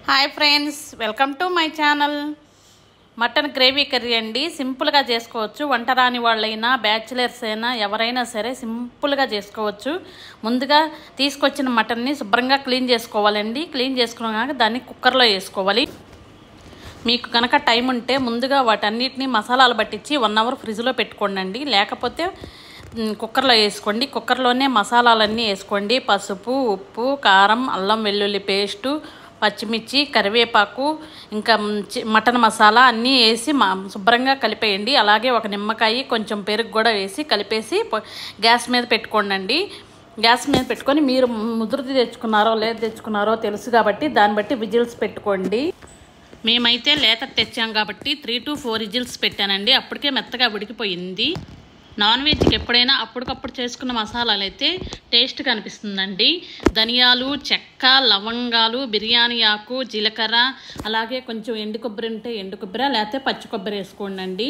Hi friends, welcome to my channel. Mutton gravy curry అండి. సింపుల్గా చేసుకోవచ్చు. వంట రాని వాళ్ళైనా బ్యాచిలర్స్ అయినా ఎవరైనా సరే సింపుల్గా చేసుకోవచ్చు. ముందుగా తీసుకొచ్చిన మటన్ని శుభ్రంగా క్లీన్ చేసుకోవాలండి. క్లీన్ చేసుకున్నాక దాన్ని కుక్కర్లో వేసుకోవాలి. మీకు కనుక టైం ఉంటే ముందుగా వాటన్నిటిని మసాలాలు పట్టించి 1 అవర్ ఫ్రిడ్జ్లో పెట్టుకోండి. లేకపోతే కుక్కర్లో వేసుకోండి. కుక్కర్లోనే మసాలాలన్నీ వేసుకోండి. పసుపు, ఉప్పు, కారం, అల్లం వెల్లుల్లి పేస్టు, పచ్చిమిర్చి, కరివేపాకు, ఇంకా మటన్ మసాలా అన్నీ వేసి శుభ్రంగా కలిపేయండి. అలాగే ఒక నిమ్మకాయ, కొంచెం పెరుగు కూడా వేసి కలిపేసి గ్యాస్ మీద పెట్టుకోండి. గ్యాస్ మీద పెట్టుకొని మీరు ముదురుది తెచ్చుకున్నారో లేదు తెచ్చుకున్నారో తెలుసు కాబట్టి దాన్ని బట్టి విజిల్స్ పెట్టుకోండి. మేమైతే లేత తెచ్చాం కాబట్టి 3 to 4 విజిల్స్ పెట్టానండి. అప్పటికే మెత్తగా ఉడికిపోయింది. నాన్ వెజ్కి ఎప్పుడైనా అప్పటికప్పుడు చేసుకున్న మసాలాలు అయితే టేస్ట్గా అనిపిస్తుందండి. ధనియాలు, చెక్క, లవంగాలు, బిర్యానీ ఆకు, జీలకర్ర, అలాగే కొంచెం ఎండు కొబ్బరి ఉంటే ఎండు కొబ్బరి, లేకపోతే పచ్చి కొబ్బరి వేసుకోండి.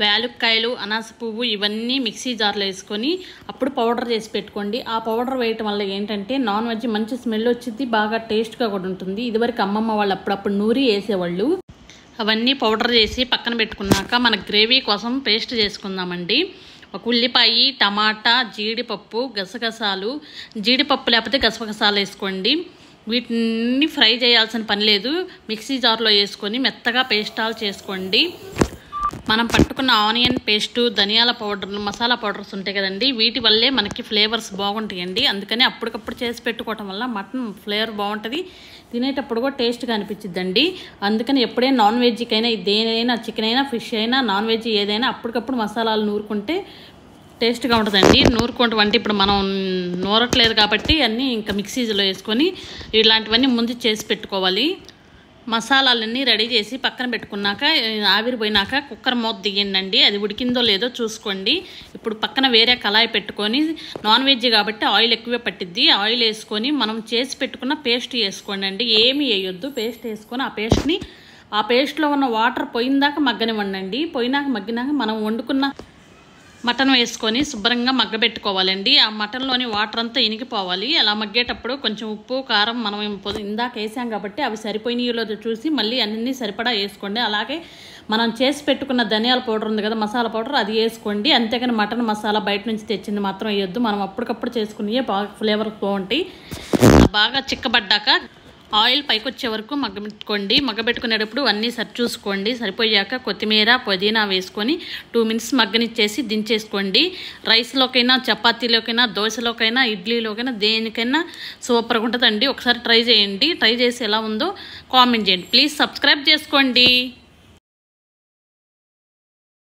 వేలుక్కాయలు, అనాస పువ్వు ఇవన్నీ మిక్సీ జార్లో వేసుకొని అప్పుడు పౌడర్ చేసి పెట్టుకోండి. ఆ పౌడర్ వేయటం వల్ల ఏంటంటే నాన్ వెజ్ మంచి స్మెల్ వచ్చింది, బాగా టేస్ట్గా కూడా ఉంటుంది. ఇదివరకు అమ్మమ్మ వాళ్ళు అప్పుడప్పుడు నూరి వేసేవాళ్ళు. అవన్నీ పౌడర్ చేసి పక్కన పెట్టుకున్నాక మన గ్రేవీ కోసం పేస్ట్ చేసుకుందామండి. ఒక ఉల్లిపాయ, టమాటా, జీడిపప్పు, గసగసాలు, జీడిపప్పు లేకపోతే గసగసాలు వేసుకోండి. వీటిని ఫ్రై చేయాల్సిన పని లేదు. మిక్సీ జార్లో వేసుకొని మెత్తగా పేస్టాలు చేసుకోండి. మనం పట్టుకున్న ఆనియన్ పేస్టు, ధనియాల పౌడర్లు, మసాలా పౌడర్స్ ఉంటాయి కదండి, వీటి వల్లే మనకి ఫ్లేవర్స్ బాగుంటాయండి. అందుకని అప్పటికప్పుడు చేసి పెట్టుకోవటం వల్ల మటన్ ఫ్లేవర్ బాగుంటుంది, తినేటప్పుడు కూడా టేస్ట్గా అనిపించిద్దండి. అందుకని ఎప్పుడైనా నాన్ వెజ్కైనా దేనైనా, చికెన్ అయినా, ఫిష్ అయినా, నాన్ వెజ్ ఏదైనా అప్పటికప్పుడు మసాలాలు నూరుకుంటే టేస్ట్గా ఉంటుందండి. నూరుకుంటాం అంటే ఇప్పుడు మనం నూరట్లేదు కాబట్టి అన్నీ ఇంకా మిక్సీలో వేసుకొని ఇలాంటివన్నీ ముందు చేసి పెట్టుకోవాలి. మసాలాలన్నీ రెడీ చేసి పక్కన పెట్టుకున్నాక ఆవిరిపోయినాక కుక్కర్ మూత దిగండి. అది ఉడికిందో లేదో చూసుకోండి. ఇప్పుడు పక్కన వేరే కళాయి పెట్టుకొని, నాన్ వెజ్ కాబట్టి ఆయిల్ ఎక్కువే పట్టిద్ది, ఆయిల్ వేసుకొని మనం చేసి పెట్టుకున్న పేస్ట్ వేసుకోండి. ఏమీ వేయొద్దు. పేస్ట్ వేసుకొని ఆ పేస్ట్లో ఉన్న వాటర్ పోయిందాక మగ్గనివ్వండి. మగ్గినాక మనం వండుకున్న మటన్ వేసుకొని శుభ్రంగా మగ్గబెట్టుకోవాలండి. ఆ మటన్లోని వాటర్ అంతా ఇనికిపోవాలి. అలా మగ్గేటప్పుడు కొంచెం ఉప్పు, కారం మనం ఇందాక వేసాం కాబట్టి అవి సరిపోయినాయో చూసి మళ్ళీ అన్నీ సరిపడా వేసుకోండి. అలాగే మనం చేసి పెట్టుకున్న ధనియాల పౌడర్ ఉంది కదా, మసాలా పౌడర్, అది వేసుకోండి. అంతేగాని మటన్ మసాలా బయట నుంచి తెచ్చింది మాత్రం వేయొద్దు. మనం అప్పటికప్పుడు చేసుకునే బాగా ఫ్లేవర్ బాగుంటాయి. బాగా చిక్కబడ్డాక ఆయిల్ పైకి వచ్చే వరకు మగ్గబెట్టుకోండి. మగ్గబెట్టుకునేటప్పుడు అన్నీ చూసుకోండి. సరిపోయాక కొత్తిమీర, పుదీనా వేసుకొని 2 minutes మగ్గనిచ్చేసి దించేసుకోండి. రైస్లోకైనా, చపాతీలోకైనా, దోశలోకైనా, ఇడ్లీలోకైనా, దేనికైనా సూపర్గా ఉంటుందండి. ఒకసారి ట్రై చేయండి. ట్రై చేసి ఎలా ఉందో కామెంట్ చేయండి. ప్లీజ్ సబ్స్క్రైబ్ చేసుకోండి.